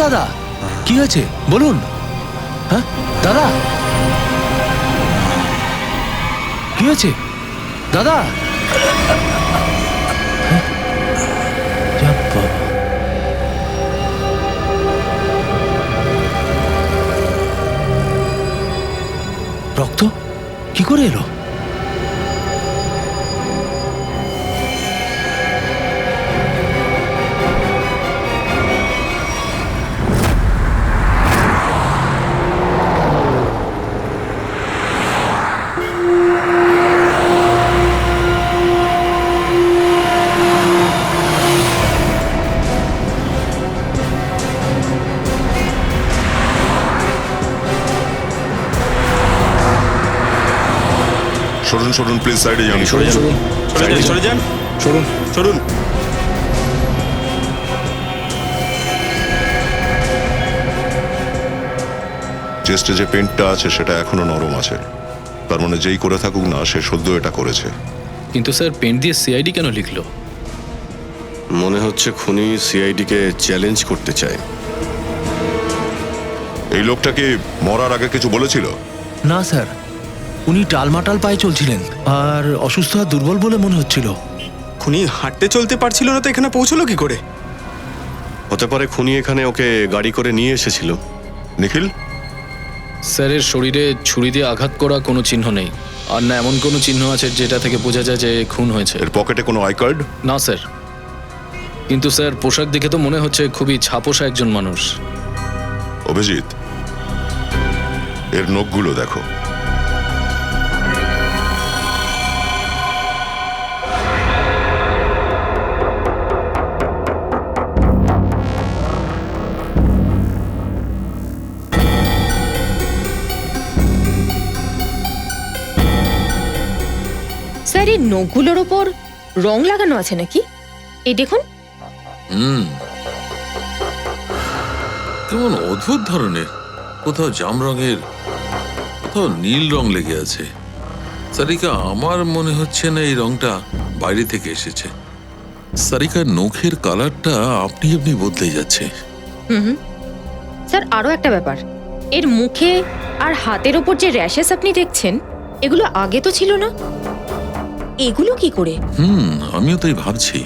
দাদা, কি হয়েছে বলুন? হ্যাঁ দাদা, কি হয়েছে দাদা? রক্ত কি করে এলো? সরুন সরুন প্লিজ, সাইডে যান। সরে যান। সরুন। চেস্টে যে পেন্টটা আছে সেটা এখনো নরম আছে, তার মানে যেই করে থাকুক না সে সদ্য এটা করেছে। কিন্তু স্যার পেন্ট দিয়ে সিআইডি কেন লিখলো? মনে হচ্ছে খুনি সিআইডিকে চ্যালেঞ্জ করতে চায়। এই লোকটাকে মরার আগে কিছু বলেছিল? না স্যার, উনি টালমাটাল পায়ে চলছিলেন আর অসুস্থ আর দুর্বল বলে মনে হচ্ছিল। খুনি হাঁটতে চলতে পারছিল না তো এখানে পৌঁছলো কি করে? হতে পারে খুনি এখানে ওকে গাড়ি করে নিয়ে এসেছিল। নিখিল, স্যারের শরীরে ছুরি দিয়ে আঘাত করা কোনো চিহ্ন নেই, আর না এমন কোনো চিহ্ন আছে যেটা থেকে বোঝা যায় যে খুন হয়েছে। এর পকেটে কোনো আই কার্ড? না স্যার, কিন্তু স্যার পোশাক দেখে তো মনে হচ্ছে খুবই ছাপোষা একজন মানুষ। অভিজিৎ, এর নখগুলো দেখো। স্যার এই নখগুলোর ওপর রং লাগানো আছে নাকি? এই দেখুন। কেমন অদ্ভুত ধরনের, কোথাও জাম রঙের, কোথাও নীল রং লেগে আছে। সারিকা, আমার মনে হচ্ছে না এই রংটা বাইরে থেকে এসেছে। সারিকার নখের কালারটা আপনি আপনি বদলে যাচ্ছে। স্যার আরো একটা ব্যাপার, এর মুখে আর হাতের ওপর যে র্যাশেস আপনি দেখছেন, এগুলো আগে তো ছিল না। এগুলো কি করে? আমিও তাই ভাবছি।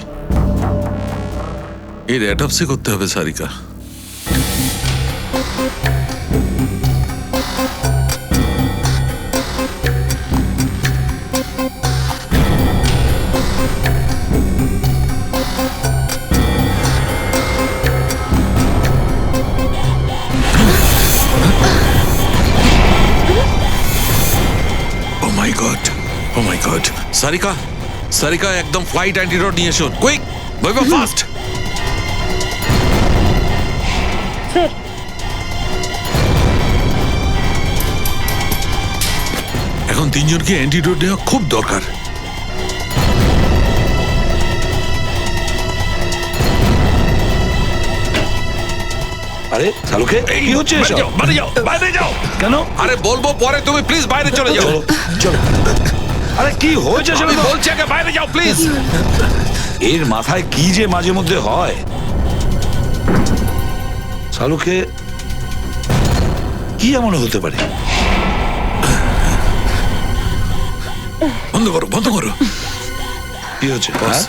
এর অ্যাটপসি করতে হবে Sarika. Oh my God! Sarika, Sarika, একদম ফ্লাইট অ্যান্টিডোট নিয়ে এসো, কুইক, মুভ ফাস্ট। স্যার এখন তিনজনকে অ্যান্টিডোট দেওয়া খুব দরকার। আরে শালুকে, কি হচ্ছে এসব? বাইরে যাও, বাইরে যাও। কেন? আরে বলবো পরে, তুমি প্লিজ বাইরে চলে যাও। চলো। আরে কি হয়েছে আমি সেটা বলছি আগে বাইরে যাও প্লিজ। এর মাথায় কি যে মাঝে মধ্যে হয়। শালুকে, কি এমন হতে পারে? বন্ধ করো, বন্ধ করো। কি হচ্ছে? বস,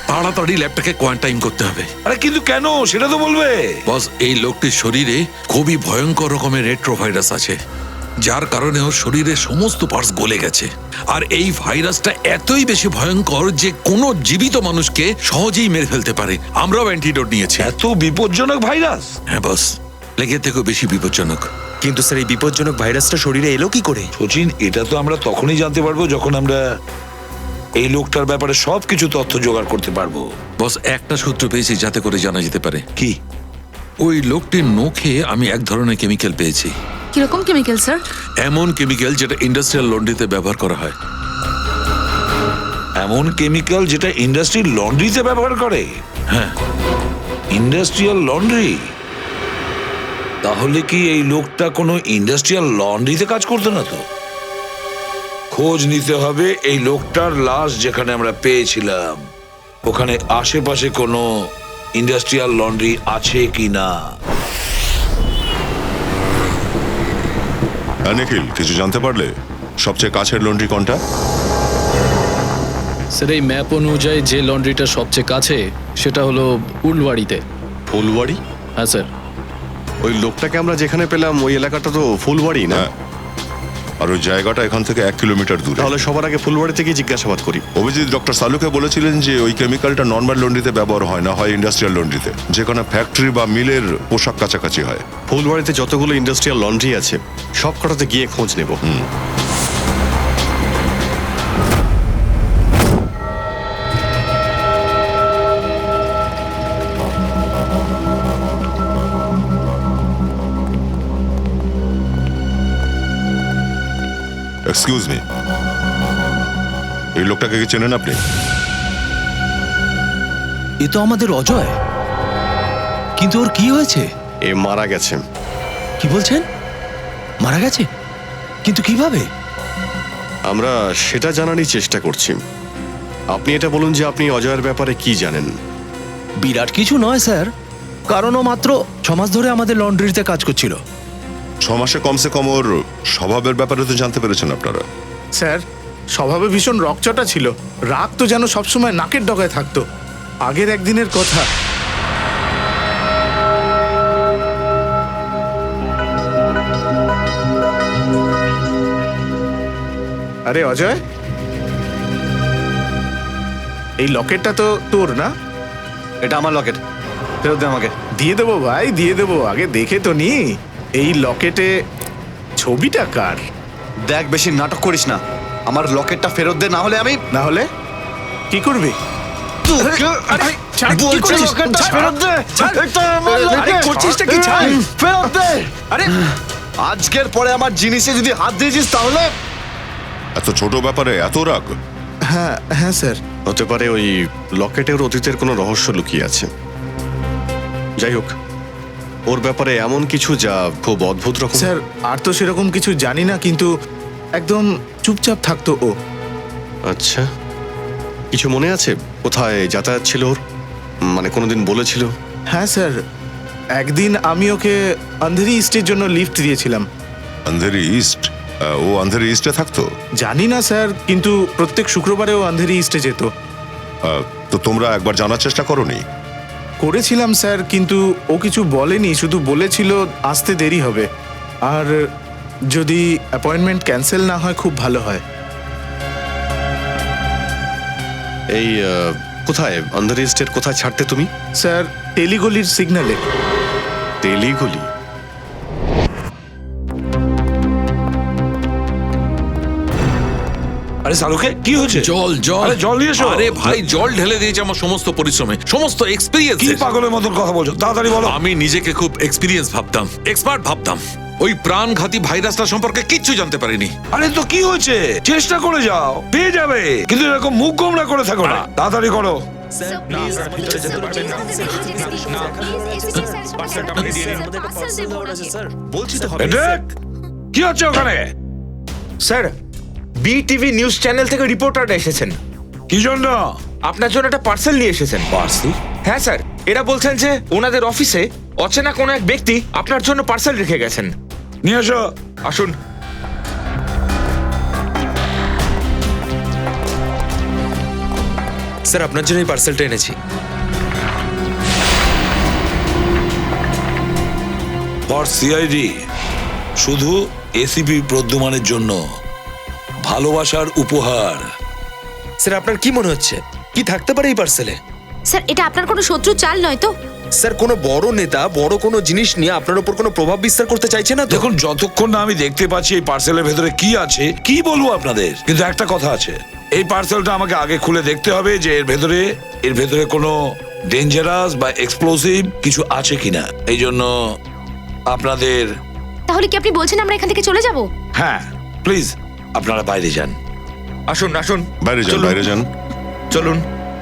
তাড়াতাড়ি ল্যাবটাকে কোয়ারেন্টাইন করতে হবে। আরে কিন্তু কেন সেটা তো বলবে। বস, এই লোকটির শরীরে খুবই ভয়ঙ্কর রকমের রেট্রোভাইরাস আছে, যার কারণে ওর শরীরের সমস্ত পার্টস গলে গেছে। আর এই ভাইরাসটা এতই বেশি ভয়ঙ্কর যে কোনো জীবিত মানুষকে সহজেই মেরে ফেলতে পারে। আমরাও অ্যান্টিডোট নিয়েছি। এত বিপজ্জনক ভাইরাস? হ্যাঁ বস, লেগের থেকেও বেশি বিপজ্জনক। কিন্তু স্যার এই বিপজ্জনক ভাইরাসটা শরীরে এলো কি করে? সচিন, এটা তো আমরা তখনই জানতে পারবো যখন আমরা এই লোকটার ব্যাপারে সবকিছু তথ্য জোগাড় করতে পারবো। বস, একটা সূত্র পেয়েছি যাতে করে জানা যেতে পারে। কি? ওই লোকটির নখে আমি এক ধরনের কেমিক্যাল পেয়েছি। কিরকম কেমিক্যাল স্যার? এমন কেমিক্যাল যেটা ইন্ডাস্ট্রিয়াল লন্ড্রিতে ব্যবহার করা হয়। এমন কেমিক্যাল যেটা ইন্ডাস্ট্রিয়াল লন্ড্রিতে ব্যবহার করে? হ্যাঁ। Industrial laundry? তাহলে কি এই লোকটা কোনো ইন্ডাস্ট্রিয়াল লন্ড্রিতে কাজ করতো না তো? খোঁজ নিতে হবে এই লোকটার লাশ যেখানে আমরা পেয়েছিলাম ওখানে আশেপাশে কোনো ইন্ডাস্ট্রিয়াল লন্ড্রি আছে কি না। নিখিল, কিছু জানতে পারলে? সবচেয়ে কাছের লন্ড্রি কোনটা? স্যার এই ম্যাপ অনুযায়ী যে লন্ড্রিটা সবচেয়ে কাছে সেটা হলো উলবাড়িতে। ফুলবাড়ি? হ্যাঁ স্যার। ওই লোকটাকে আমরা যেখানে পেলাম ওই এলাকাটা তো ফুলবাড়ি না? হ্যাঁ। আর ওই জায়গাটা এখান থেকে 1 কিলোমিটার দূরে। তাহলে সবার আগে ফুলবাড়ি থেকে জিজ্ঞাসাবাদ করি। অভিজিৎ ডক্টর সালুকে বলেছিলেন যে ওই কেমিক্যালটা নর্মাল লন্ড্রিতে ব্যবহার হয় না, হয় ইন্ডাস্ট্রিয়াল লন্ড্রিতে, যেখানে ফ্যাক্টরি বা মিলের পোশাক কাছাকাছি হয়। ফুলবাড়িতে যতগুলো ইন্ডাস্ট্রিয়াল লন্ড্রি আছে সব কটাতে গিয়ে খোঁজ নেব। এক্সকিউজ মি, এই লোকটাকে কি চেনেন আপনি? এ তো আমাদের অজয়, কিন্তু ওর কি হয়েছে? এ মারা গেছে। কি বলছেন? মারা গেছে? কিন্তু কিভাবে? আমরা সেটা জানারই চেষ্টা করছি। আপনি এটা বলুন যে আপনি অজয়ের ব্যাপারে কি জানেন। বিরাট কিছু নয় স্যার, কারণ ও মাত্র 6 মাস ধরে আমাদের লন্ড্রিতে কাজ করছিল। 6 মাসে কমসে কম ওর স্বভাবের ব্যাপারে তো জানতে পেরেছেন আপনারা। স্যার, স্বভাবে ভীষণ রকচটা ছিল। রাগ তো যেন সবসময় নাকের ডগায় থাকতো। আগের একদিনের কথা, আরে অজয়, এই লকেটটা তো তোর না? এটা আমার লকেট, ফেরত দে আমাকে। দিয়ে দেবো ভাই, দিয়ে দেবো। আগে দেখে তো নি এই লকেটে ছবিটা কার। দেখ, বেশি নাটক করিস না, আমার লকেটটা ফেরত দে, না হলে আমি না হলে কি করবি? আরে, ছাড়, কি করছিস? ছাড়, ছাড়। আরে, করছিসটা কি? ছাড়। ফেরত দে। আরে আজকের পরে আমার জিনিসে যদি হাত দিয়েছিস তাহলে। এত ছোট ব্যাপারে এত রাগ? হ্যাঁ হ্যাঁ স্যার। হতে পারে ওই লকেটের অতীতের কোনো রহস্য লুকিয়ে আছে। যাই হোক, ওর ব্যাপারে এমন কিছু যা খুব অদ্ভুত রকম। স্যার, আর তো সেরকম কিছু জানি না, কিন্তু একদম চুপচাপ থাকতো ও। আচ্ছা, কিছু মনে আছে কোথায় যাতায়াত ছিল ওর? মানে কোনোদিন বলেছিল? হ্যাঁ স্যার, একদিন আমি ওকে আন্ধেরি ইস্টের জন্য লিফট দিয়েছিলাম। আন্ধেরি ইস্ট? ও আন্ধেরি ইস্টে থাকতো? জানি না স্যার, কিন্তু প্রত্যেক শুক্রবারে ও আন্ধেরি ইস্টে যেত। তো তোমরা একবার জানার চেষ্টা করোনি? করেছিলাম স্যার, কিন্তু ও কিছু বলেনি, শুধু বলেছিল আসতে দেরি হবে, আর যদি অ্যাপয়েন্টমেন্ট ক্যান্সেল না হয় খুব ভালো হয়। এই কোথায় আন্ধার ইস্টের কোথায় ছাড়তে তুমি? স্যার, টেলিগলির সিগন্যালে। তেলিগুলি? আরে সালুকে কি হয়েছে? জল জল আরে জল নিয়ে এসো। আরে ভাই, জল ঢেলে দিয়েছে আমার সমস্ত পরিশ্রমে, সমস্ত এক্সপেরিয়েন্স। কি পাগলের মতন কথা বলছো? তাড়াতাড়ি বলো। আমি নিজেকে খুব এক্সপিরিয়েন্স ভাবতাম, এক্সপার্ট ভাবতাম। ওই প্রাণঘাতী ভাইরাসটা সম্পর্কে কিচ্ছু জানতে পারিনি। আরে তো কি হয়েছে? চেষ্টা করে যাও, পেয়ে যাবে, কিন্তু এরকম মুখ গোমরা করে থাকো না। তাড়াতাড়ি করো। এড্রেক, কি হচ্ছে ওখানে? স্যার, বিটিভি নিউজ চ্যানেল থেকে রিপোর্টাররা এসেছেন। কি জন্য? আপনার জন্য একটা পার্সেল নিয়ে এসেছেন। পার্সেল? হ্যাঁ স্যার, এরা বলছেন যে ওনাদের অফিসে অচেনা কোনো এক ব্যক্তি আপনার জন্য পার্সেল রেখে গেছেন। নিয়ে এসো। আসুন। স্যার, আপনার জন্য এই পার্সেলটা এনেছি। ফর সিআইডি, শুধু এসিপি প্রদ্যুমানের জন্য ভালোবাসার উপহার। স্যার, আপনার কি মনে হচ্ছে কি থাকতে পারে এই পার্সেলে? স্যার, এটা আপনার কোনো শত্রু চাল নয় তো? স্যার, কোনো বড় নেতা বড় কোনো জিনিস নিয়ে আপনার উপর কোনো প্রভাব বিস্তার করতে চাইছে না তো? দেখুন, যতক্ষণ না আমি দেখতে পাচ্ছি এই পার্সেলের ভেতরে কি আছে, কি বলবো আপনাদের, কিন্তু একটা কথা আছে, এই পার্সেলটা আমাকে আগে খুলে দেখতে হবে যে এর ভেতরে কোনো ডেঞ্জারাস বা এক্সপ্লোসিভ কিছু আছে কিনা। এই জন্য আপনাদের। তাহলে কি আপনি বলছেন আমরা এখান থেকে চলে যাব? হ্যাঁ, প্লিজ আপনারা বাইরে যান। আসুন আসুন, বাইরে যান, বাইরে যান। চলুন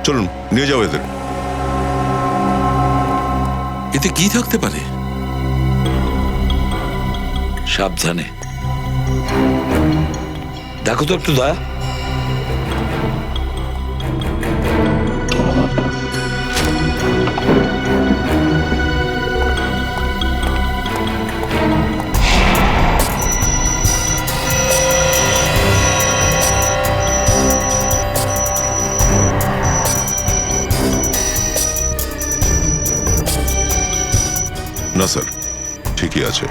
চলুন, নিয়ে যাও এদের। এতে কি থাকতে পারে? সাবধানে দেখো তো একটু দয়া। না স্যার, ঠিকই আছে।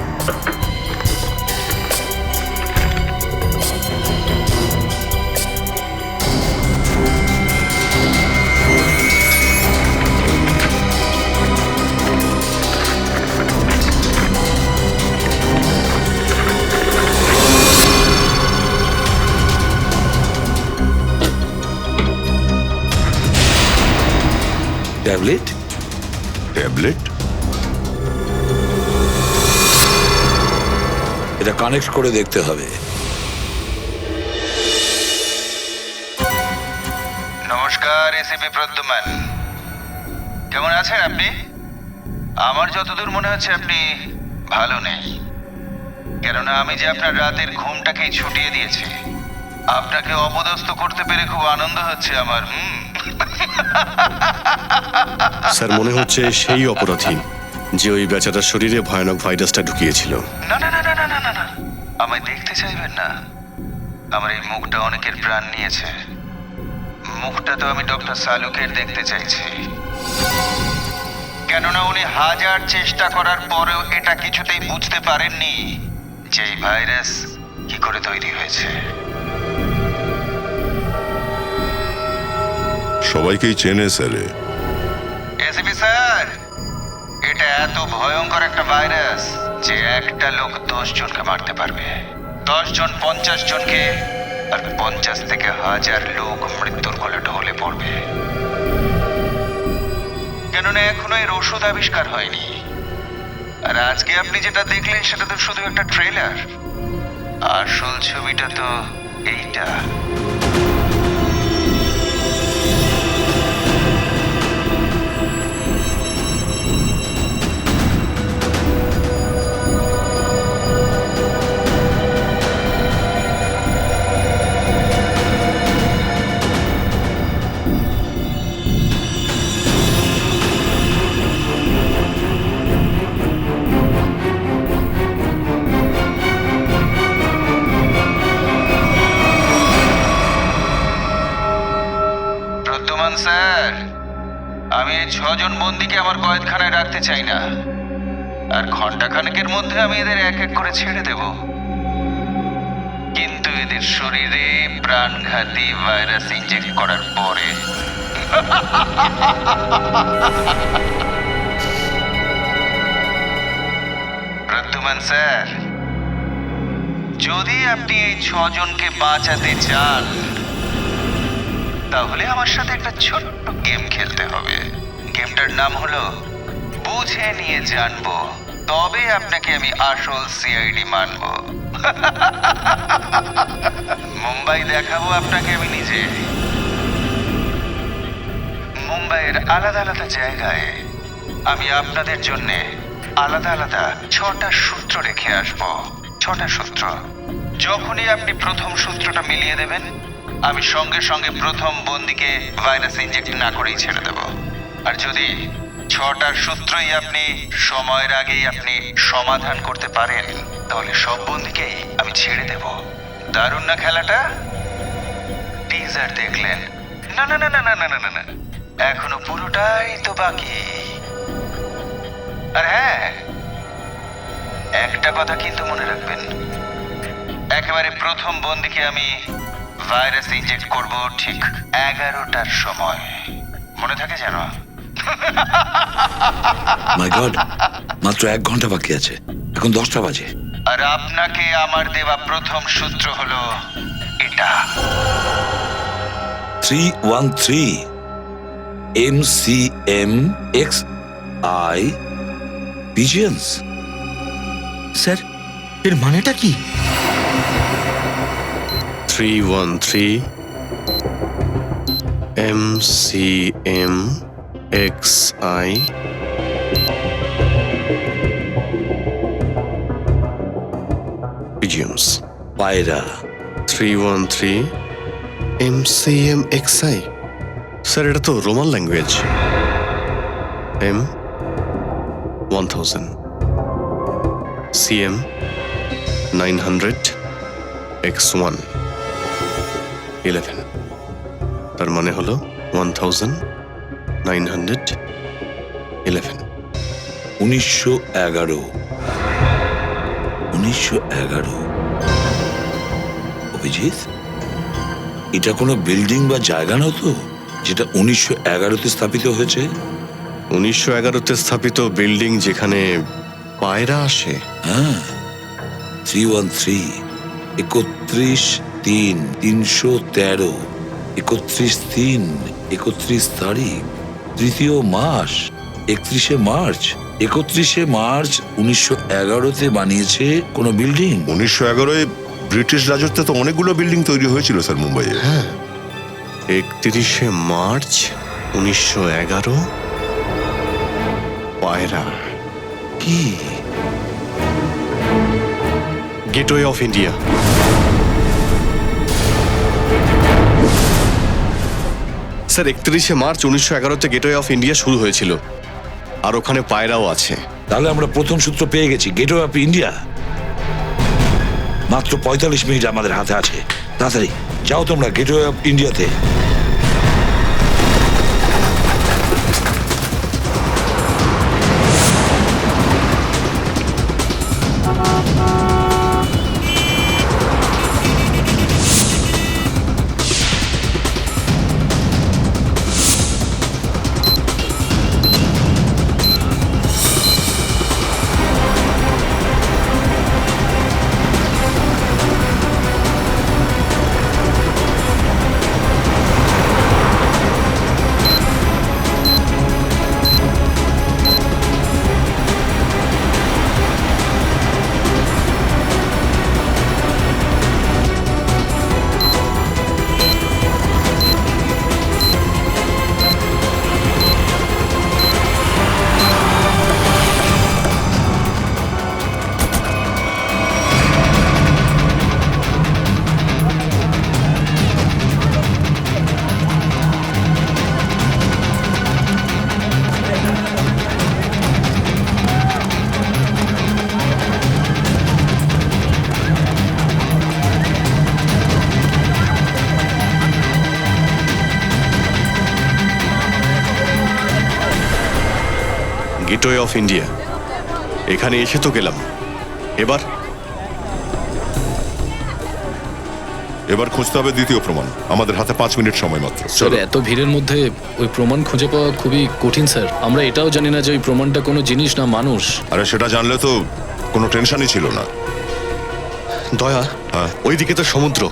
ট্যাবলেট? ট্যাবলেট? এটা কানেক্ট করে দেখতে হবে। নমস্কার এসিপি প্রদ্যুমান, কেমন আছেন আপনি? আমার যতদূর মনে হচ্ছে আপনি ভালো নেই, কেননা আমি যে আপনার রাতের ঘুমটাকেই ছুটিয়ে দিয়েছি। আপনাকে অপদস্থ করতে পেরে খুব আনন্দ হচ্ছে আমার। স্যার, মনে হচ্ছে সেই অপরাধী যে ওই বেচারার শরীরে ভয়ানক ভাইরাসটা ঢুকিয়েছিল। না না না না না না না না, আমায় দেখতে চাইবেন না। আমার এই মুখটা অনেকের প্রাণ নিয়েছে। মুখটা তো আমি ডক্টর সালুকের দেখতে চাইছি, কেননা উনি হাজার চেষ্টা করার পরেও এটা কিছুতেই বুঝতে পারেননি যে এই ভাইরাস কি করে তৈরি হয়েছে। সবাইকেই চেনে স্যার। এসিপি স্যার, এটা এত ভয়ঙ্কর একটা ভাইরাস যে একটা লোক 10 জনকে মারতে পারবে, 10 জন 50 জনকে, আর 50 থেকে 1000 লোক মৃত্যুর কোলে ঢলে পড়বে। কেননা এখনো এর ওষুধ আবিষ্কার হয়নি। আর আজকে আপনি যেটা দেখলেন সেটা তো শুধু একটা ট্রেলার, আসল ছবিটা তো এইটা। স্যার, আমি এই 6 জন বন্দীকে আমার কয়েদখানায় রাখতে চাই না, আর ঘন্টাখানেকের মধ্যে আমি এদের এক এক করে ছেড়ে দেব। কিন্তু এদের শরীরে প্রাণঘাতী ভাইরাস ইনজেক্ট করার পরে প্রদ্যুমান স্যার, যদি আপনি এই 6 জনকে বাঁচাতে চান তাহলে আমার সাথে একটা ছোট্ট গেম খেলতে হবে। গেমটার নাম হলো বুঝে নিয়ে জানবো, তবে আপনাকে আমি আসল সিআইডি মানবো। মুম্বাই দেখাবো আপনাকে আমি নিজে। মুম্বাইয়ের আলাদা আলাদা জায়গায় আমি আপনাদের জন্য আলাদা আলাদা 6টা সূত্র রেখে আসবো। 6টা সূত্র। যখনই আপনি প্রথম সূত্রটা মিলিয়ে দেবেন, আমি সঙ্গে সঙ্গে প্রথম বন্দীকে ভাইরাস ইনজেক্ট না করেই ছেড়ে দেব। আর যদি 6টার সূত্রই আপনি সময়ের আগেই আপনি সমাধান করতে পারেন, তাহলে সব বন্দীকেই আমি ছেড়ে দেব। দারুণ না খেলাটা? টিজার দেখলেন? না না না না না না না না, এখনো পুরোটাই তো বাকি। আর হ্যাঁ, একটা কথা কিন্তু মনে রাখবেন, একেবারে প্রথম বন্দীকে আমি ভাইরাস ইনজেক্ট করব ঠিক 11টার সময়। মনে থাকে যেন? মাই গড, মাত্র 1 ঘন্টা বাকি আছে, এখন 10টা বাজে। আর আপনাকে আমার দেওয়া প্রথম সূত্র হলো এটা। 313 MCMXI পিজিয়ন্স। স্যার, এর মানেটা কি? 313 MCMXI pigeons. পায়রা। 313 MCMXI, স্যার এটা তো Roman language. M 1000 CM 900 X1 11, তার মানে হলো 1911। 1911 অভিজিৎ, এটা কোনো বিল্ডিং বা জায়গা না তো যেটা 1911-তে স্থাপিত হয়েছে? 1911-তে স্থাপিত বিল্ডিং যেখানে পায়রা আসে। হ্যাঁ, 313, 31/3/313, 31/3, 31 তারিখ, 3 মাস, 31 মার্চ। 31 মার্চ 1911-তে বানিয়েছে কোনো বিল্ডিং? 1911-এ ব্রিটিশ রাজত্বে তো অনেকগুলো বিল্ডিং তৈরি হয়েছিল স্যার মুম্বাইয়ে। হ্যাঁ, 31 মার্চ 1911, পায়রা। কি? Gateway of India. Sir 31 March 1911-তে গেটওয়ে অফ ইন্ডিয়া শুরু হয়েছিল, আর ওখানে পায়রাও আছে। তাহলে আমরা প্রথম সূত্র পেয়ে গেছি, গেটওয়ে অফ ইন্ডিয়া। মাত্র 45 মিনিট আমাদের হাতে আছে, তাড়াতাড়ি যাও তোমরা গেটওয়ে অফ ইন্ডিয়াতে। গেটওয়ে অফ ইন্ডিয়া, এখানে এসে তো গেলাম, এবার খুঁজতে হবে দ্বিতীয় প্রমাণ। আমাদের হাতে 5 মিনিট সময় মাত্র। স্যার, এত ভিড়ের মধ্যে ওই প্রমাণ খুঁজে পাওয়া খুবই কঠিন স্যার। আমরা এটাও জানি না যে ওই প্রমাণটা কোনো জিনিস না মানুষ। আরে সেটা জানলে তো কোনো টেনশনই ছিল না। দয়া, হ্যাঁ? ওইদিকে তো সমুদ্র,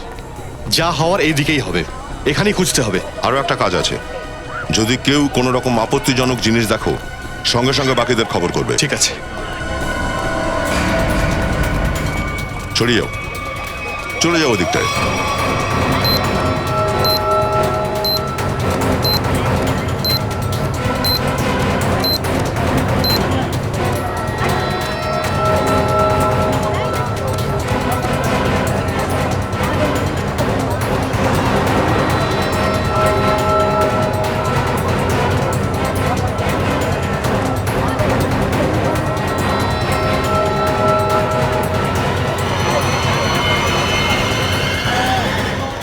যা হওয়ার এই দিকেই হবে, এখানেই খুঁজতে হবে। আরো একটা কাজ আছে, যদি কেউ কোনো রকম আপত্তিজনক জিনিস দেখো, সঙ্গে সঙ্গে বাকিদের খবর করবে। ঠিক আছে। ছড়িয়ে যাও, চলে যাও ওদিকটায়।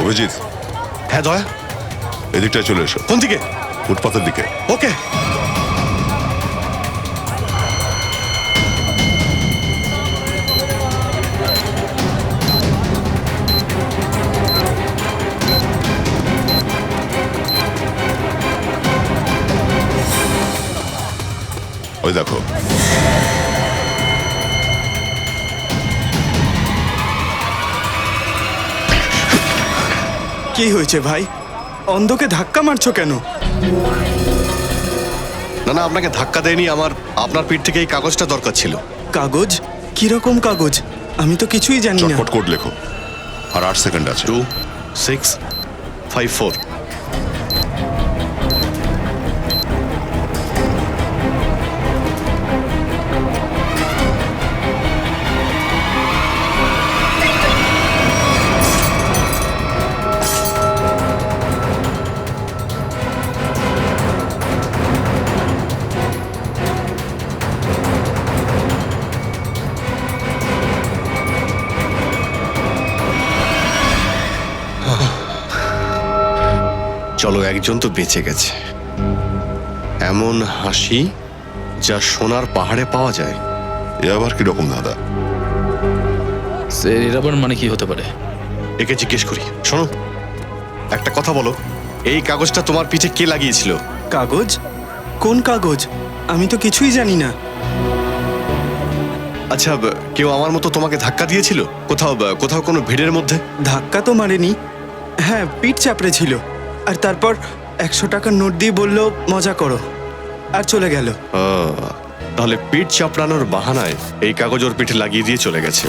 অভিজিৎ, হ্যাঁ দয়া, এদিকটায় চলে এসো। কোন দিকে? ফুটপাথের দিকে। ওকে। ওই দেখো, কি হয়েছে ভাই? অন্ধকে ধাক্কা মারছো কেন? না না, আপনাকে ধাক্কা দেয়নি, আপনার পিঠ থেকে এই কাগজটা দরকার ছিল। কাগজ? কিরকম কাগজ? আমি তো কিছুই জানি না। চটপট কোড লেখো, আর 8 সেকেন্ড আছে। 2654। চলো, একজন তো বেঁচে গেছে। এমন হাসি যা সোনার পাহাড়ে পাওয়া যায়। এ আবার কিরকম দাদা? স্যার এর আবার মানে কি হতে পারে? একে জিজ্ঞেস করি। শোনো, একটা কথা বলো, এই কাগজটা তোমার পিঠে কে লাগিয়েছিল? কাগজ? কোন কাগজ? আমি তো কিছুই জানি না। আচ্ছা, কেউ আমার মতো তোমাকে ধাক্কা দিয়েছিল কোথাও কোথাও কোনো ভিড়ের মধ্যে? ধাক্কা তো মারেনি। হ্যাঁ, পিঠ চাপড়ে ছিল। আর তারপর 100 টাকার নোট দিয়ে বলল মজা করো, আর চলে গেল। তাহলে পিঠ চাপড়ানোর বাহানায় এই কাগজ ওর পিঠে লাগিয়ে দিয়ে চলে গেছে।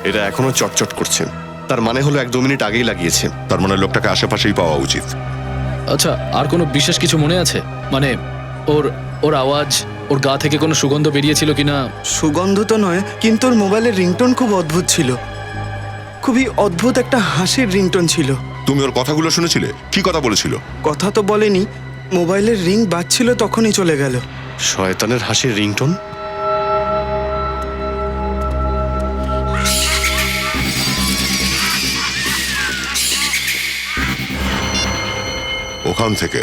এটা এখনো চটচট করছে, তার মানে হলো 1-2 মিনিট আগেই লাগিয়েছে। তার মানে লোকটাকে আশেপাশেই পাওয়া উচিত। আচ্ছা, আর কোনো বিশেষ কিছু মনে আছে? মানে ওর ওর আওয়াজ, ওর গা থেকে কোনো সুগন্ধ বেরিয়েছিল কিনা? সুগন্ধ তো নয়, কিন্তু ওর মোবাইলের রিংটোন খুব অদ্ভুত ছিল। খুবই অদ্ভুত একটা হাসির রিংটোন ছিল। তুমি ওর কথাগুলো শুনেছিলে? কি কথা বলেছিল? কথা তো বলেনি, মোবাইলের রিং বাজছিল তখনই চলে গেল। শয়তানের হাসির রিংটোন? ওখান থেকে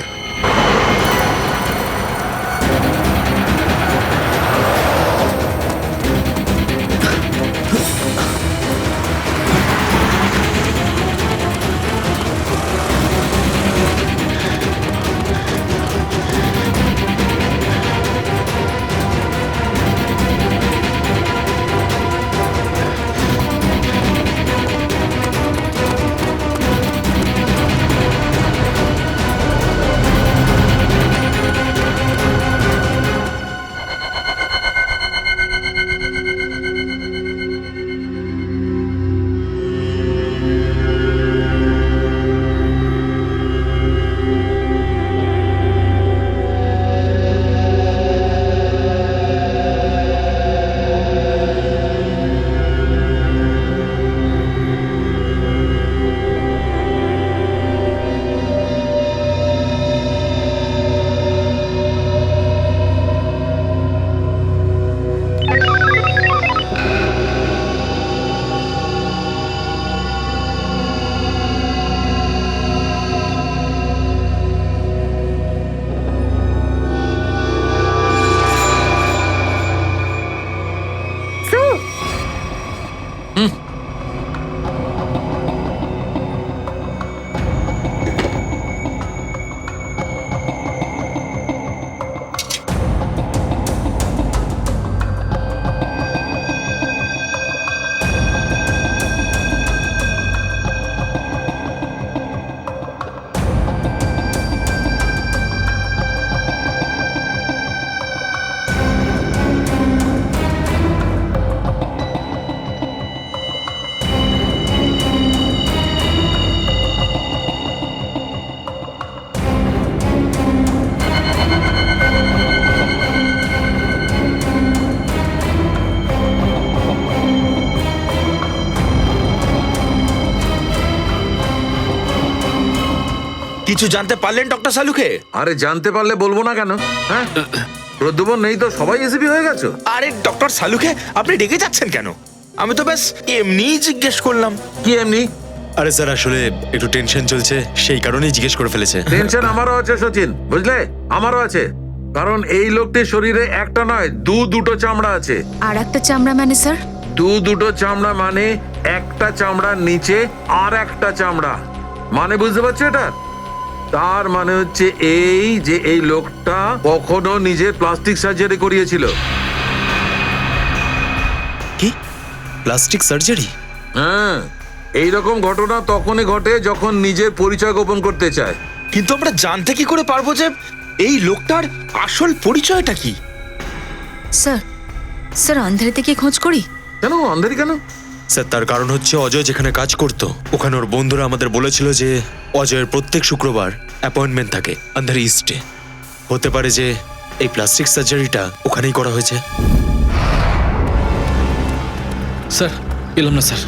কিছু জানতে পারলেন ডক্টর সালুকে? আরে জানতে পারলে বলবো না কেন? হ্যাঁ, প্রদ্যুমন নেই তো সবাই এসিপি হয়ে গেছো? আরে ডক্টর সালুকে আপনি ডেকে যাচ্ছেন কেন? আমি তো ব্যাস এমনিই জিজ্ঞেস করলাম। কি এমনি? আরে স্যার, আসলে একটু টেনশন চলছে, সেই কারণেই জিজ্ঞেস করে ফেলেছে। টেনশন আমারও আছে সচিন, বুঝলে? আমারও আছে, কারণ এই লোকটির শরীরে একটা নয় দুটো চামড়া আছে। আর একটা চামড়া মানে স্যার? দুটো চামড়া মানে একটা চামড়ার নিচে আর একটা চামড়া। মানে বুঝতে পারছো এটা? তার মানে হচ্ছে এই যে এই লোকটা কখনো নিজের প্লাস্টিক সার্জারি করিয়েছিল। কি প্লাস্টিক সার্জারি? হ্যাঁ, এইরকম ঘটনা তখনই ঘটে যখন নিজের পরিচয় গোপন করতে চায়। কিন্তু আমরা জানতে কি করে পারবো যে এই লোকটার আসল পরিচয়টা কি? স্যার, স্যার আন্ধারিতে কি খোঁজ করি? কেন আন্ধারি কেন? স্যার, তার কারণ হচ্ছে অজয় যেখানে কাজ করতো ওখানে ওর বন্ধুরা আমাদের বলেছিল যে অজয়ের প্রত্যেক শুক্রবার অ্যাপয়েন্টমেন্ট থাকে আন্ধারি ইস্টে। হতে পারে যে এই প্লাস্টিক সার্জারিটা ওখানেই করা হয়েছে। স্যার পেলাম না স্যার।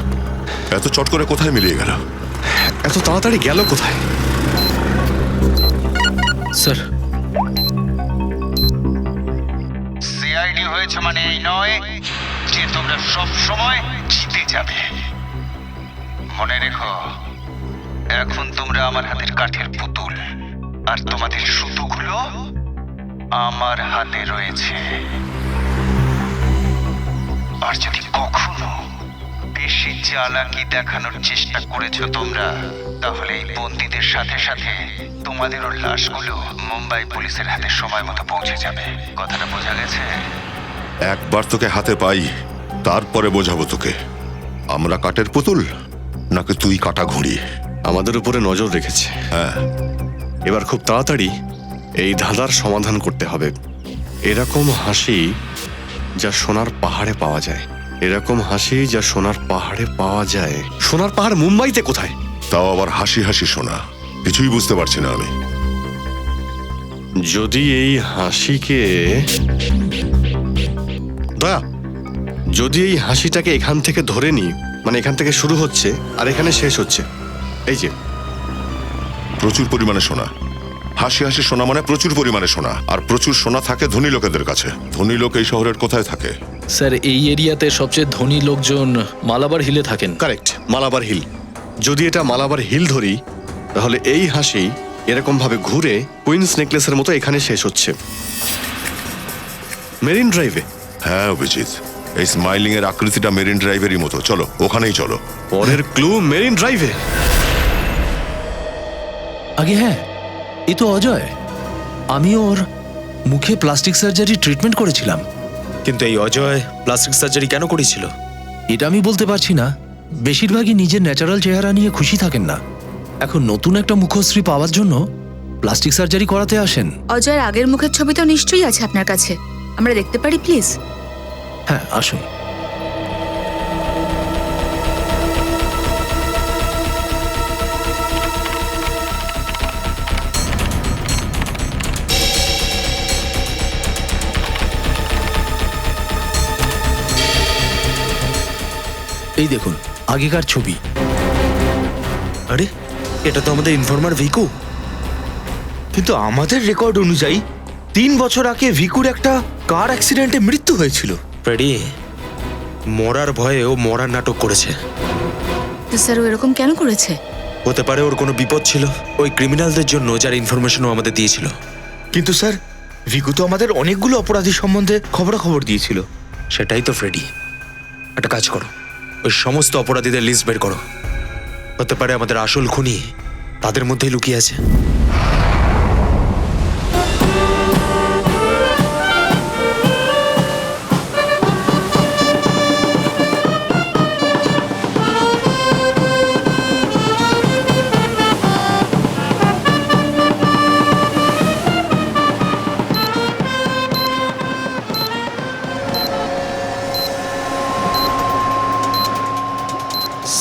এত চট করে কোথায় মিলিয়ে গেল? এত তাড়াতাড়ি গেল কোথায়? স্যার, সিআইডি হয়েছে মানে এই নয় যে তোমরা সব সময় জিতে যাবে। মনে রেখো, এখন তোমরা আমার হাতের কাঠের পুতুল, আর তোমাদের সুতোগুলো আমার হাতে রয়েছে। আর যদি কখনো বেশি চালাকি দেখানোর চেষ্টা করেছো তোমরা, তাহলে এই বন্দীদের সাথে সাথে তোমাদেরও লাশগুলো মুম্বাই পুলিশের হাতে সময় মতো পৌঁছে যাবে। কথাটা বোঝা গেছে? একবার তোকে হাতে পাই, তারপরে বোঝাবো তোকে আমরা কাঠের পুতুল নাকি তুই কাটা ঘুড়ি। আমাদের উপরে নজর রেখেছে। হ্যাঁ, এবার খুব তাড়াতাড়ি এই ধাঁধার সমাধান করতে হবে। এরকম হাসি যা সোনার পাহাড়ে পাওয়া যায়, এরকম হাসি যা সোনার পাহাড়ে পাওয়া যায়। সোনার পাহাড় মুম্বাইতে কোথায়? তাও আবার হাসি হাসি শোনা, কিছুই বুঝতে পারছি না আমি। যদি এই হাসিকে দয়া, যদি এই হাসিটাকে এখান থেকে ধরে নিই, মানে এখান থেকে শুরু হচ্ছে আর এখানে শেষ হচ্ছে, এই যে প্রচুর পরিমাণে সোনা। হাসি হাসি সোনা মানে প্রচুর পরিমাণে সোনা, আর প্রচুর সোনা থাকে ধনী লোকেদের কাছে। ধনী লোক এই শহরের কোথায় থাকে? স্যার এই এরিয়াতে সবচেয়ে ধনী লোকজন মালাবার হিলে থাকেন। Correct, Malabar hill. যদি এটা মালাবার হিল ধরি, তাহলে এই হাসি এরকম ভাবে ঘুরে কুইন্স নেকলেসের মতো এখানে শেষ হচ্ছে মেরিন ড্রাইভে। হ্যাঁ অভিজিৎ, এই স্মাইলিং এর আকৃতিটা মেরিন ড্রাইভেরই মতো। চলো ওখানেই চলো। পরের ক্লু মেরিন ড্রাইভে। আগে হ্যাঁ, এই তো অজয়। আমি ওর মুখে প্লাস্টিক সার্জারি ট্রিটমেন্ট করেছিলাম। কিন্তু এই অজয় প্লাস্টিক সার্জারি কেন করেছিল এটা আমি বলতে পারছি না। বেশিরভাগই নিজের ন্যাচারাল চেহারা নিয়ে খুশি থাকেন না, এখন নতুন একটা মুখশ্রী পাওয়ার জন্য প্লাস্টিক সার্জারি করাতে আসেন। অজয়ের আগের মুখের ছবি তো নিশ্চয়ই আছে আপনার কাছে, আমরা দেখতে পারি প্লিজ? হ্যাঁ আসুন। এই দেখুন আগেকার ছবি। আরে এটা তো আমাদের ইনফর্মার ভিকু। কিন্তু আমাদের রেকর্ড অনুযায়ী 3 বছর আগে ভিকুর একটা কার অ্যাক্সিডেন্টে মৃত্যু হয়েছিল। ফ্রেডি মরার ভয়ে ও মরার নাটক করেছে। তো স্যার ও এরকম কেন করেছে? হতে পারে ওর কোনো বিপদ ছিল ওই ক্রিমিনালদের জন্য, যার ইনফরমেশন ও আমাদের দিয়েছিল। কিন্তু স্যার ভিকু তো আমাদের অনেকগুলো অপরাধী সম্বন্ধে খবরাখবর দিয়েছিল। সেটাই তো ফ্রেডি, একটা কাজ করো, ওই সমস্ত অপরাধীদের লিস্ট বের করো। হতে পারে আমাদের আসল খুনি তাদের মধ্যেই লুকিয়ে আছে।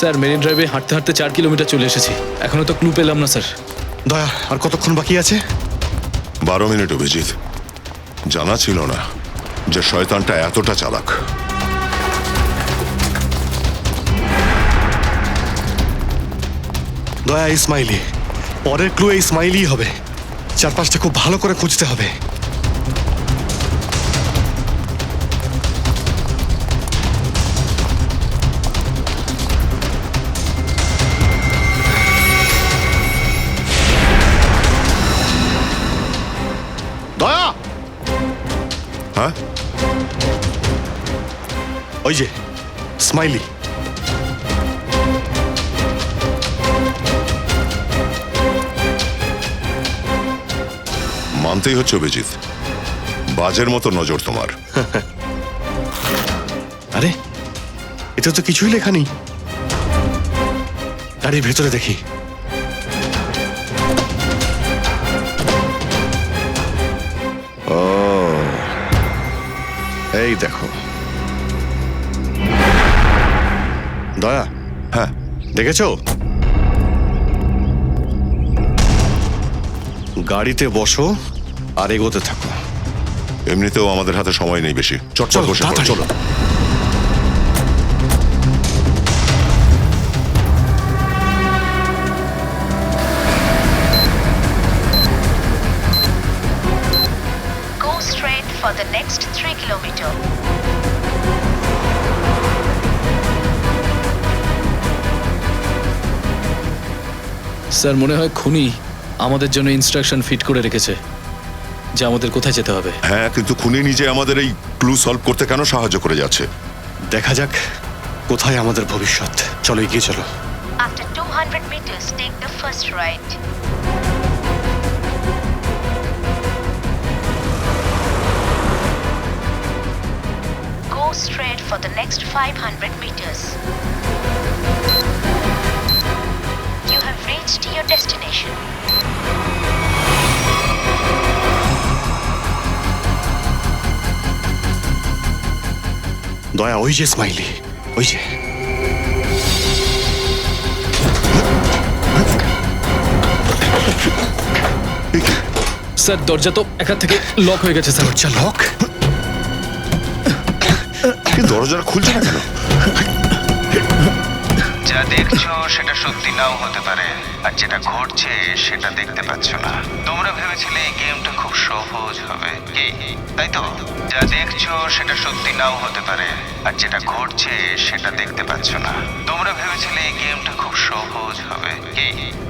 স্যার মেরিন ড্রাইভে হাঁটতে হাঁটতে 4 কিলোমিটার চলে এসেছি, এখনো তো ক্লু পেলাম না স্যার। দয়া, আর কতক্ষণ বাকি আছে? 12 মিনিট অভিজিৎ। জানা ছিল না যে শয়তানটা এতটা চালাক। দয়া, এই স্মাইলি। পরের ক্লু এই স্মাইলি হবে। চারপাশটা খুব ভালো করে খুঁজতে হবে। দয়া, হ্যাঁ ওই যে স্মাইলি। মানতেই হচ্ছে অভিজিৎ, বাজের মতো নজর তোমার। আরে এটা তো কিছুই লেখা নেই। গাড়ির ভেতরে দেখি। ও এই দেখো। দয়া, হ্যাঁ দেখেছো? গাড়িতে বসো আর এগোতে থাকো। এমনিতেও আমাদের হাতে সময় নেই বেশি। চটচট বসে পড়ো, চলো। Go straight for the next 3 kilometers. Sir মনে হয় খুনি আমাদের জন্য ইনস্ট্রাকশন ফিট করে রেখেছে। যে আমাদের কোথায় যেতে হবে। হ্যাঁ, কিন্তু খুনি নিজে আমাদের এই ক্লু সলভ করতে কেন সাহায্য করে যাচ্ছে? দেখা যাক কোথায় আমাদের ভবিষ্যৎ। চলো এগিয়ে চলো। After 200 meters, take the first right. Go straight for the next 500 meters. You have reached your destination. দয়া, ওই যে স্মাইলি, ওই যে। স্যার দরজা তো একা থেকে লক হয়ে গেছে স্যার। দরজা লক? দরজাটা খুলছে না কেন? যা দেখছো সেটা সত্যি নাও হতে পারে, আর যেটা ঘটছে সেটা দেখতে পাচ্ছ না। তোমরা ভেবেছিলে এই গেমটা খুব সহজ হবে, কি তাই তো? যা দেখছো সেটা সত্যি নাও হতে পারে, আর যেটা ঘটছে সেটা দেখতে পাচ্ছ না। তোমরা ভেবেছিলে এই গেমটা খুব সহজ হবে, কি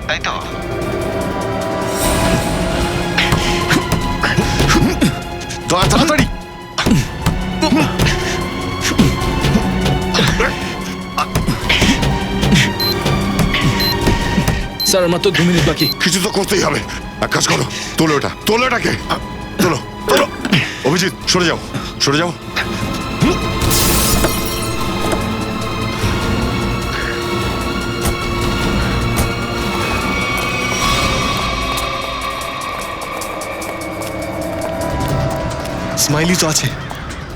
তাই তো? দয়া, তাড়াতাড়ি! স্যার আমার তো 2 মিনিট বাকি। কিছু তো করতেই হবে। এক কাজ করো, তোলো এটা, তোলো এটাকে, তোলো তোলো। অভিজিৎ, সরে যাও, সরে যাও। স্মাইলি তো আছে,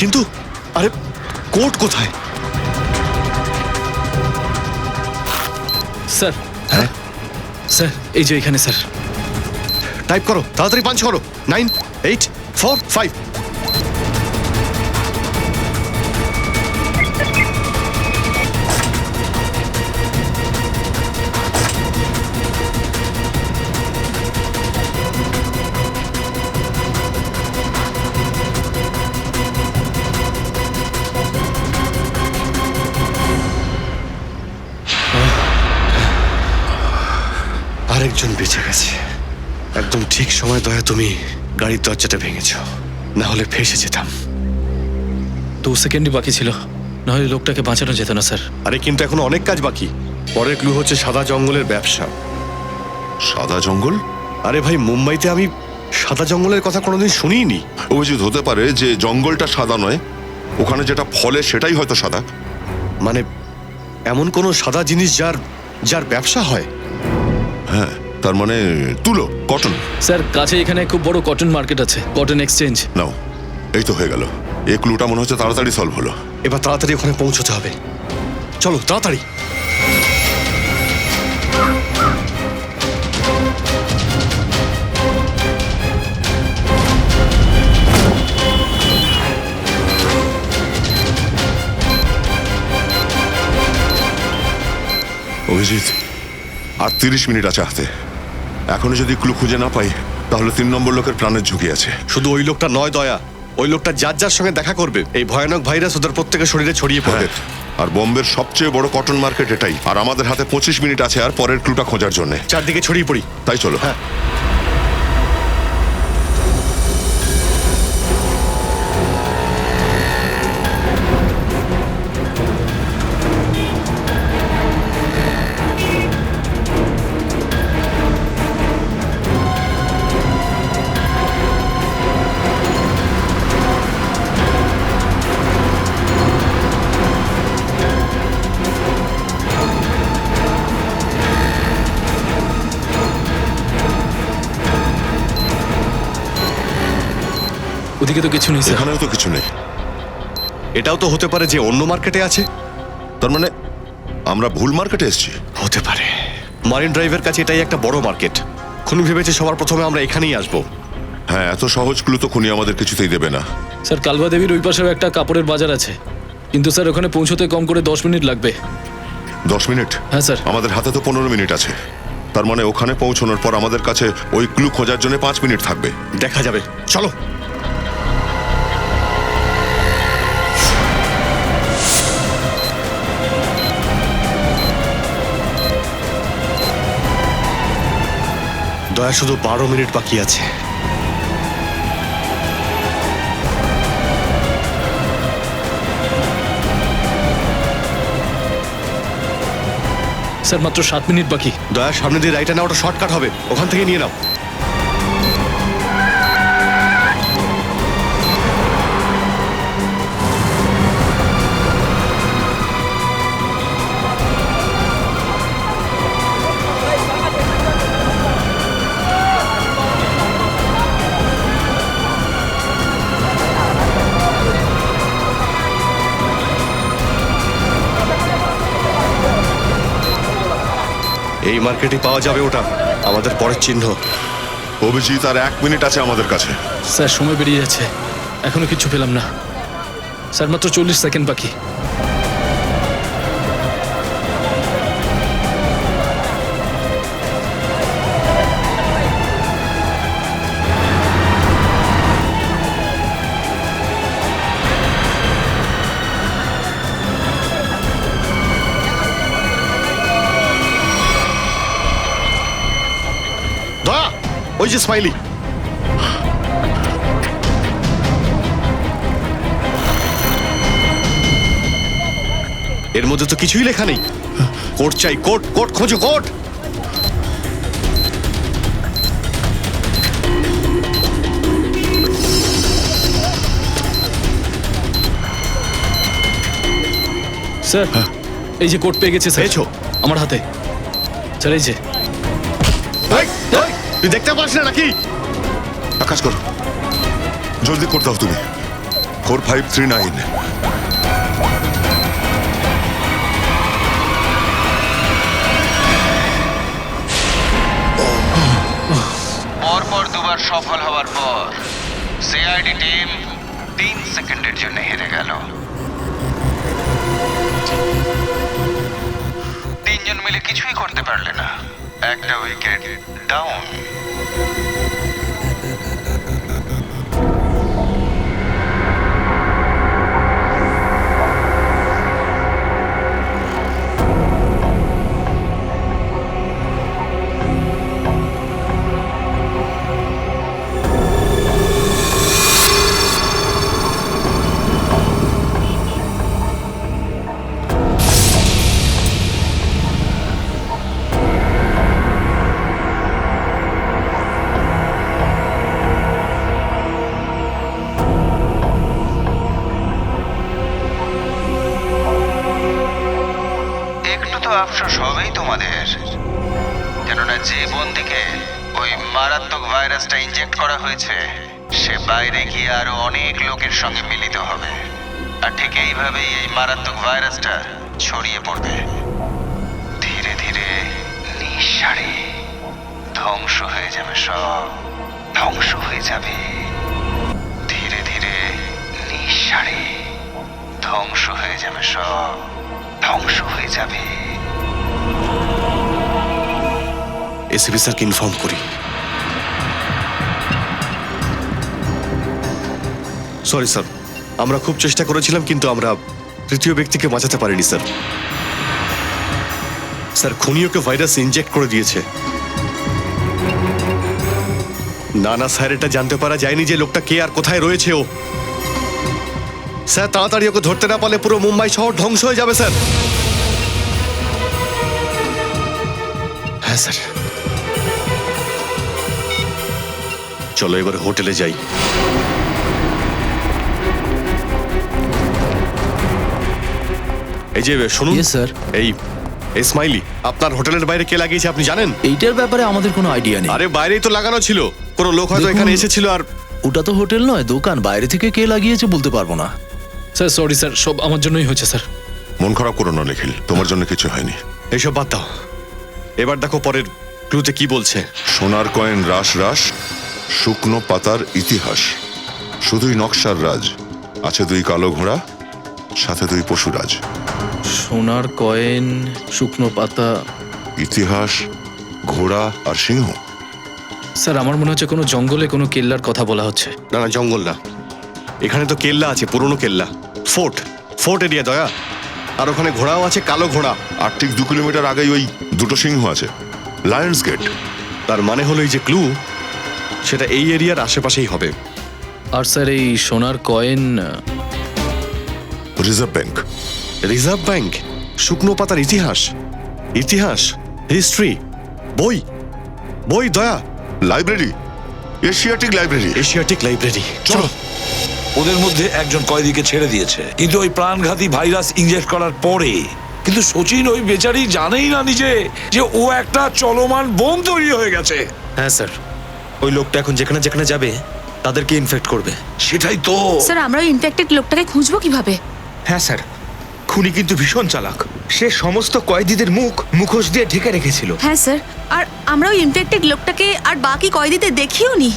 কিন্তু আরে কোড কোথায়? স্যার, হ্যাঁ স্যার এই যে এখানে স্যার। টাইপ করো, তাড়াতাড়ি পাঞ্চ করো। 9, 8, 4, 5। আরেকজন বেঁচে গেছে। একদম ঠিক সময় দয়া তুমি গাড়ির দরজাটা ভেঙেছো, না হলে ফেসে যেতাম। 2 সেকেন্ডই বাকি ছিল, নাহলে লোকটাকে বাঁচানো যেত না স্যার। আরে কিন্তু এখন অনেক কাজ বাকি। পরের ক্লু হচ্ছে সাদা জঙ্গলের ব্যবসা। সাদা জঙ্গল? আরে ভাই, মুম্বাইতে আমি সাদা জঙ্গলের কথা কোনোদিন শুনিনি। অভিজিৎ, হতে পারে যে জঙ্গলটা সাদা নয়, ওখানে যেটা ফলে সেটাই হয়তো সাদা। মানে এমন কোনো সাদা জিনিস যার ব্যবসা হয়? হ্যাঁ, তার মানে তুলো, কটন। স্যার কাছে এখানে খুব বড় কটন মার্কেট আছে, কটন এক্সচেঞ্জ। নাও, এই তো হয়ে গেল। এই ক্লুটা মনে হচ্ছে তাড়াতাড়ি সলভ হলো। এবার তাড়াতাড়ি ওখানে পৌঁছতে হবে। চলো তাড়াতাড়ি। অভিজিৎ, আর 30 মিনিট আছে হাতে। এখনো যদি ক্লু খুঁজে না পাই, তাহলে 3 নম্বর লোকের প্রাণের ঝুঁকি আছে। শুধু ওই লোকটা নয় দয়া, ওই লোকটা যার সঙ্গে দেখা করবে এই ভয়ানক ভাইরাস ওদের প্রত্যেকের শরীরে ছড়িয়ে পড়বে। আর বোম্বের সবচেয়ে বড় কটন মার্কেট এটাই। আর আমাদের হাতে 25 মিনিট আছে আর পরের ক্লুটা খোঁজার জন্য। চারদিকে ছড়িয়ে পড়ি। তাই চলো। হ্যাঁ। ওদিকে তো কিছু নেই স্যার। এখানেও তো কিছু নেই। এটাও তো হতে পারে যে অন্য মার্কেটে আছে। তার মানে আমরা ভুল মার্কেটে এসেছি। হতে পারে। মারিন ড্রাইভের কাছে এটাই একটা বড় মার্কেট। খুনি ভেবেছে সবার প্রথমে আমরা এখানেই আসবো। হ্যাঁ, এত সহজ ক্লু তো খুনি আমাদের কিছুতেই দেবে না। স্যার কালবা দেবীর ওই পাশেও একটা কাপড়ের বাজার আছে, কিন্তু স্যার ওখানে পৌঁছতে কম করে 10 মিনিট লাগবে। 10 মিনিট? হ্যাঁ স্যার। আমাদের হাতে তো 15 মিনিট আছে। তার মানে ওখানে পৌঁছানোর পর আমাদের কাছে ওই ক্লু খোঁজার জন্য 5 মিনিট থাকবে। দেখা যাবে, চলো। দয়া, শুধু 12 মিনিট বাকি আছে। স্যার মাত্র 7 মিনিট বাকি। দয়া, সামনে দিয়ে রাইটে না, ওটা শর্টকাট হবে, ওখান থেকে নিয়ে নাও। এই মার্কেটে পাওয়া যাবে ওটা, আমাদের পরের চিহ্ন। অভিজিৎ, আর 1 মিনিট আছে আমাদের কাছে। স্যার সময় বেরিয়ে যাচ্ছে, এখনো কিছু পেলাম না। স্যার মাত্র 40 সেকেন্ড বাকি। দয়া, ওই যে স্মাইলি। এর মধ্যে তো কিছুই লেখা নেই। কোড চাই, কোড, কোড খোঁজো, কোড। স্যার এই যে কোড পেয়ে গেছে স্যার। পেয়েছো? আমার হাতে। স্যার এই যে। তুই দেখতে পাস না নাকি? এক কাজ করো, জলদি কোড দাও তুমি। 4539। পরপর দুবার সফল হওয়ার পর সিআইডি টিম 3 সেকেন্ডের জন্য হেরে গেল। 3 জন মিলে কিছুই করতে পারলে না, একটা উইকেট ডাউন। আফসোস হবেই তোমাদের, কেননা যে বন্দীকে ওই মারাত্মক ভাইরাসটা ইনজেক্ট করা হয়েছে সে বাইরে গিয়ে আরো অনেক লোকের সঙ্গে মিলিত হবে, আর ঠিক এইভাবেই এই মারাত্মক ভাইরাসটা ছড়িয়ে পড়বে। ধীরে ধীরে নিঃসাড়ে ধ্বংস হয়ে যাবে, সব ধ্বংস হয়ে যাবে। ধীরে ধীরে নিঃসাড়ে ধ্বংস হয়ে যাবে, সব ধ্বংস হয়ে যাবে। এসিপি স্যারকে ইনফর্ম করি। সরি স্যার, আমরা খুব চেষ্টা করেছিলাম কিন্তু আমরা তৃতীয় ব্যক্তিকে বাঁচাতে পারিনি স্যার। স্যার খুনিওকে ভাইরাস ইনজেক্ট করে দিয়েছে। না না স্যার, এটা জানতে পারা যায়নি যে লোকটা কে আর কোথায় রয়েছে ও। স্যার তাড়াতাড়ি ওকে ধরতে না পারলে পুরো মুম্বাই শহর ধ্বংস হয়ে যাবে স্যার। হ্যাঁ স্যার, চলো এবার হোটেলে যাই। এই যে শুনুন স্যার, এই স্মাইলি আপনার হোটেলের বাইরে কে লাগিয়েছে আপনি জানেন? এইটার ব্যাপারে আমাদের কোনো আইডিয়া নেই। আরে বাইরেই তো লাগানো ছিল, কোনো লোক হয়তো এখানে এসেছিল। আর ওটা তো হোটেল নয়, দোকান। বাইরে থেকে কে লাগিয়েছে বলতে পারবো না। স্যার সরি স্যার, সব আমার জন্যই হয়েছে স্যার। মন খারাপ করো না নিখিল, তোমার জন্য কিছু হয়নি। এইসব বাদ দাও, এবার দেখো পরের ক্লুতে কি বলছে। সোনার কয়েন রাস রাস, শুকনো পাতার ইতিহাস, শুধুই নকশার রাজ, আছে 2 কালো ঘোড়া, সাথে 2 পশুরাজ। সোনার কয়েন, শুকনো পাতা, ইতিহাস, ঘোড়া আর সিংহ। স্যার আমার মনে হচ্ছে কোনো জঙ্গলে কোনো কেল্লার কথা বলা হচ্ছে। না না, জঙ্গল না, এখানে তো কেল্লা আছে, পুরনো কেল্লা, ফোর্ট, ফোর্ট এরিয়া দয়া। আর ওখানে ঘোড়াও আছে, কালো ঘোড়া। আর ঠিক 2 কিলোমিটার আগেই ওই 2টো সিংহ আছে, লায়ন্স গেট। তার মানে হলো এই যে ক্লু, সেটা এই এরিয়ার আশেপাশেই হবে। আর স্যার এই সোনার coin, reserve bank. Reserve bank, শুকনো পাতার ইতিহাস। ইতিহাস, হিস্ট্রি, বই, বই দয়া, library, Asiatic library. Asiatic library. চলো। ওদের মধ্যে একজন কয়েদিকে ছেড়ে দিয়েছে, কিন্তু ওই প্রাণঘাতী ভাইরাস ইনজেক্ট করার পরে কিন্তু সচিন ওই বেচারি জানেই না নিজে যে ও একটা চলমান বোম তৈরি হয়ে গেছে। হ্যাঁ স্যার, ওই লোকটা এখন যেখানে যেখানে যাবে তাদেরকে ইনফেক্ট করবে। সেটাই তো। স্যার আমরা ওই ইনফেক্টেড লোকটাকে খুঁজবো কিভাবে? হ্যাঁ স্যার, খুনি কিন্তু ভীষণ চালাক। সে সমস্ত কয়েদিদের মুখোশ দিয়ে ঢেকে রেখেছিল। হ্যাঁ স্যার, আর আমরা ওই ইনফেক্টেড লোকটাকে আর বাকি কয়েদিদের দেখিও নি।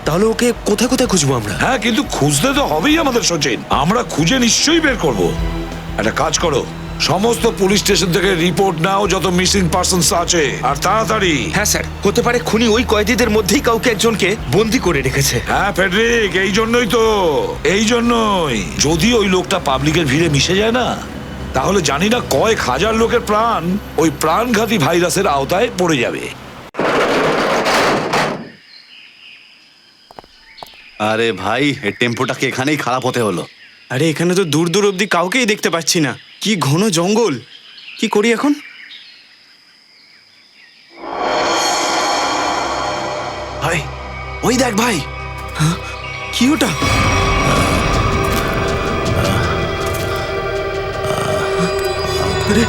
তাহলে ওকে কোথায় কোথায় খুঁজবো আমরা? হ্যাঁ, কিন্তু খুঁজতে তো হবেই আমাদের সচিন। আমরা খুঁজে নিশ্চয়ই বের করব। একটা কাজ করো, সমস্ত পুলিশ স্টেশন থেকে রিপোর্ট নাও যত মিসিং পারসনস আছে, আর তাড়াতাড়ি। হ্যাঁ স্যার, হতে পারে খুনি ওই কয়েদিদের মধ্যেই কাউকে একজনকে বন্দি করে রেখেছে। হ্যাঁ ফেডরিক, এই জন্যই তো, এই জন্যই। যদি ওই লোকটা পাবলিকের ভিড়ে মিশে যায় না, তাহলে জানি না কয়েক হাজার লোকের প্রাণ ওই প্রাণঘাতী ভাইরাসের আওতায় পড়ে যাবে। আরে ভাই, এই টেম্পোটাকে এখানেই খারাপ হতে হলো। আরে এখানে তো দূর দূর অবধি কাউকেই দেখতে পাচ্ছি না। কি ঘন জঙ্গল! কি করি এখন? ভাই, ওই দেখ ভাই। কি ওটা? আরে